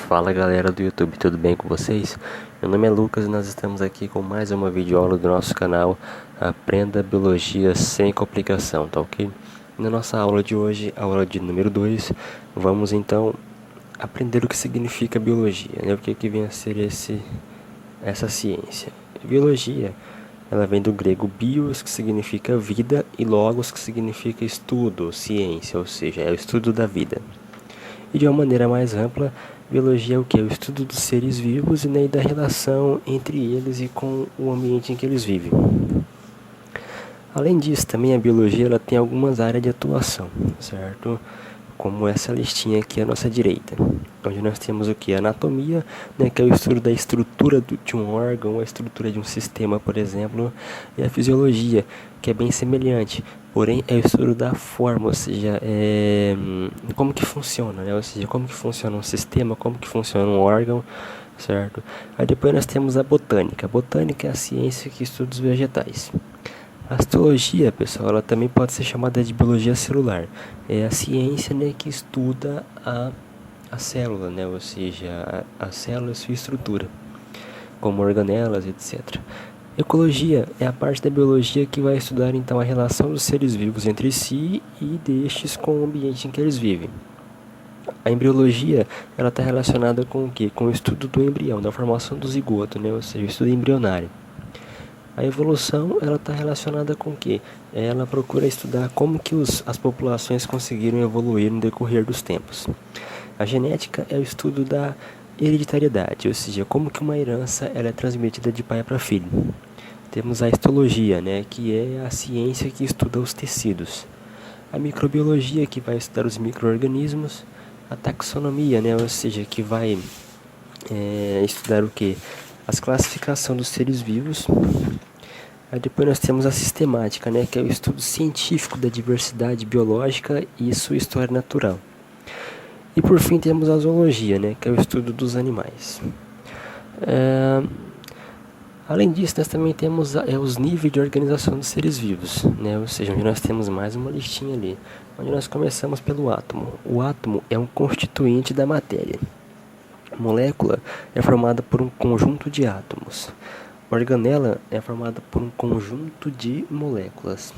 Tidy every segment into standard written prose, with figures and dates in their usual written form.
Fala galera do YouTube, tudo bem com vocês? Meu nome é Lucas e nós estamos aqui com mais uma videoaula do nosso canal Aprenda Biologia Sem Complicação, tá ok? Na nossa aula de hoje, aula de número 2, vamos então aprender o que significa biologia, né? O que vem a ser essa ciência. Biologia, ela vem do grego bios, que significa vida, e logos, que significa estudo, ciência, ou seja, é o estudo da vida. E de uma maneira mais ampla, biologia é o que? O estudo dos seres vivos e da relação entre eles e com o ambiente em que eles vivem. Além disso, também a biologia ela tem algumas áreas de atuação, certo? Como essa listinha aqui à nossa direita, onde nós temos o que? Anatomia, né, que é o estudo da estrutura de um órgão, a estrutura de um sistema, por exemplo, e a fisiologia, que é bem semelhante, porém é o estudo da forma, ou seja, como que funciona, né? Ou seja, como que funciona um sistema, como que funciona um órgão, certo? Aí depois nós temos a botânica. A botânica é a ciência que estuda os vegetais. A histologia, pessoal, ela também pode ser chamada de biologia celular. É a ciência, né, que estuda a célula, né, ou seja, a célula e sua estrutura, como organelas, etc. Ecologia é a parte da biologia que vai estudar então a relação dos seres vivos entre si e destes com o ambiente em que eles vivem. A embriologia ela está relacionada com o quê? Com o estudo do embrião, da formação do zigoto, né, ou seja, o estudo embrionário. A evolução ela está relacionada com o quê? Ela procura estudar como que as populações conseguiram evoluir no decorrer dos tempos. A genética é o estudo da hereditariedade, ou seja, como que uma herança ela é transmitida de pai para filho. Temos a histologia, né, que é a ciência que estuda os tecidos. A microbiologia, que vai estudar os micro-organismos. A taxonomia, né, ou seja, que vai estudar o quê? As classificação dos seres vivos. Aí depois nós temos a sistemática, né, que é o estudo científico da diversidade biológica e sua história natural. E por fim temos a zoologia, né, que é o estudo dos animais. Além disso, nós também temos os níveis de organização dos seres vivos, né, ou seja, onde nós temos mais uma listinha ali, onde nós começamos pelo átomo. O átomo é um constituinte da matéria. A molécula é formada por um conjunto de átomos. A organela é formada por um conjunto de moléculas.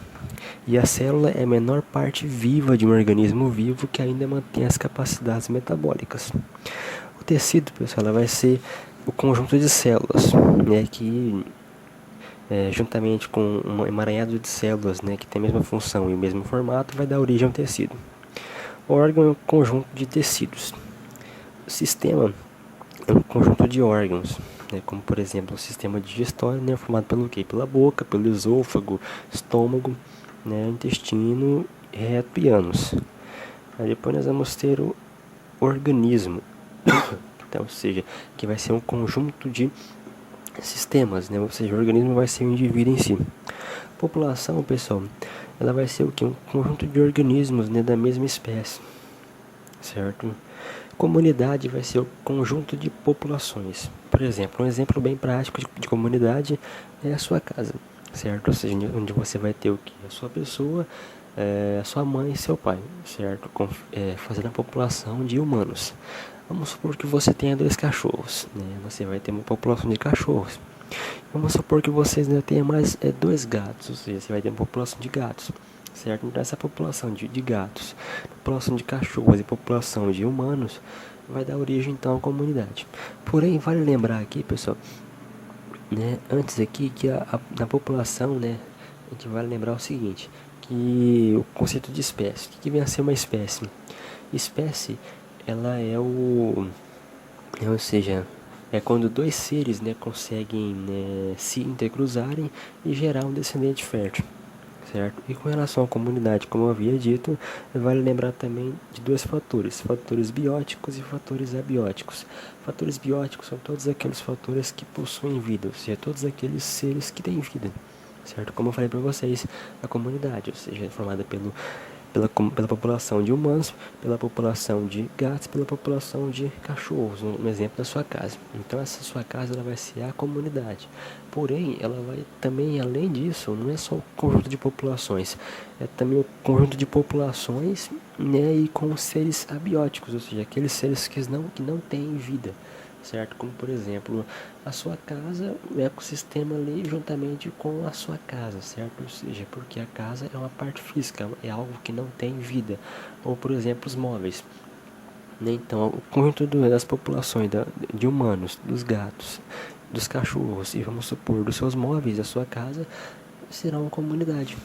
E a célula é a menor parte viva de um organismo vivo que ainda mantém as capacidades metabólicas. O tecido, pessoal, ela vai ser o conjunto de células, né, que juntamente com um emaranhado de células, né, que tem a mesma função e o mesmo formato, vai dar origem ao tecido. O órgão é um conjunto de tecidos. O sistema é um conjunto de órgãos, né, como por exemplo o sistema digestório, né, formado pelo quê? Pela boca, pelo esôfago, estômago, né, intestino, reto e ânus. Aí depois nós vamos ter o organismo, então, ou seja, que vai ser um conjunto de sistemas, né, ou seja, o organismo vai ser um indivíduo em si. População, pessoal, ela vai ser o que? Um conjunto de organismos, né, da mesma espécie, certo? Comunidade vai ser o conjunto de populações. Por exemplo, um exemplo bem prático de comunidade é a sua casa, certo? Ou seja, onde você vai ter o que? A sua pessoa, a sua mãe e seu pai, certo? Fazendo a população de humanos. Vamos supor que você tenha 2 cachorros, né? Você vai ter uma população de cachorros. Vamos supor que você tenha mais 2 gatos, ou seja, você vai ter uma população de gatos. Certo? Então essa população de gatos, população de cachorros e população de humanos vai dar origem então à comunidade. Porém, vale lembrar aqui, pessoal, né, antes aqui que na população, né, a gente vale lembrar o seguinte, que o conceito de espécie, o que vem a ser uma espécie? Espécie, ela ou seja, é quando 2 seres, né, conseguem, né, se intercruzarem e gerar um descendente fértil. Certo? E com relação à comunidade, como eu havia dito, vale lembrar também de 2 fatores, fatores bióticos e fatores abióticos. Fatores bióticos são todos aqueles fatores que possuem vida, ou seja, todos aqueles seres que têm vida, certo? Como eu falei para vocês, a comunidade, ou seja, é formada pela população de humanos, pela população de gatos, pela população de cachorros, no exemplo da sua casa. Então essa sua casa ela vai ser a comunidade. Porém, ela vai também, além disso, não é só o conjunto de populações, é também o conjunto de populações, né, e com seres abióticos, ou seja, aqueles seres que não têm vida, certo? Como, por exemplo, a sua casa, o ecossistema ali juntamente com a sua casa, certo? Ou seja, porque a casa é uma parte física, é algo que não tem vida. Ou, por exemplo, os móveis. Né? Então, o conjunto das populações de humanos, dos gatos, dos cachorros e, vamos supor, dos seus móveis, da sua casa, será uma comunidade.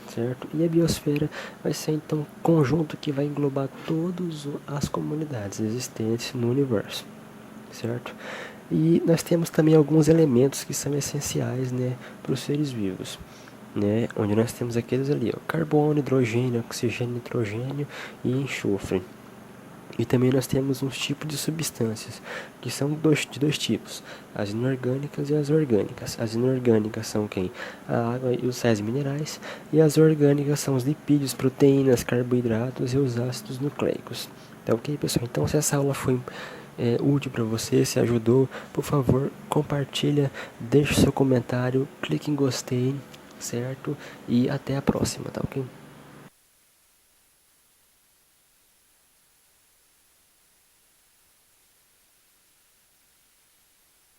Certo? E a biosfera vai ser então um conjunto que vai englobar todas as comunidades existentes no universo, certo? E nós temos também alguns elementos que são essenciais, né, para os seres vivos, né, onde nós temos aqueles ali, ó, carbono, hidrogênio, oxigênio, nitrogênio e enxofre. E também nós temos uns tipos de substâncias, que são de dois tipos, as inorgânicas e as orgânicas. As inorgânicas são quem? A água e os sais minerais, e as orgânicas são os lipídios, proteínas, carboidratos e os ácidos nucleicos. Tá ok, pessoal? Então, se essa aula foi útil para você, se ajudou, por favor, compartilha, deixe seu comentário, clique em gostei, certo? E até a próxima, tá ok?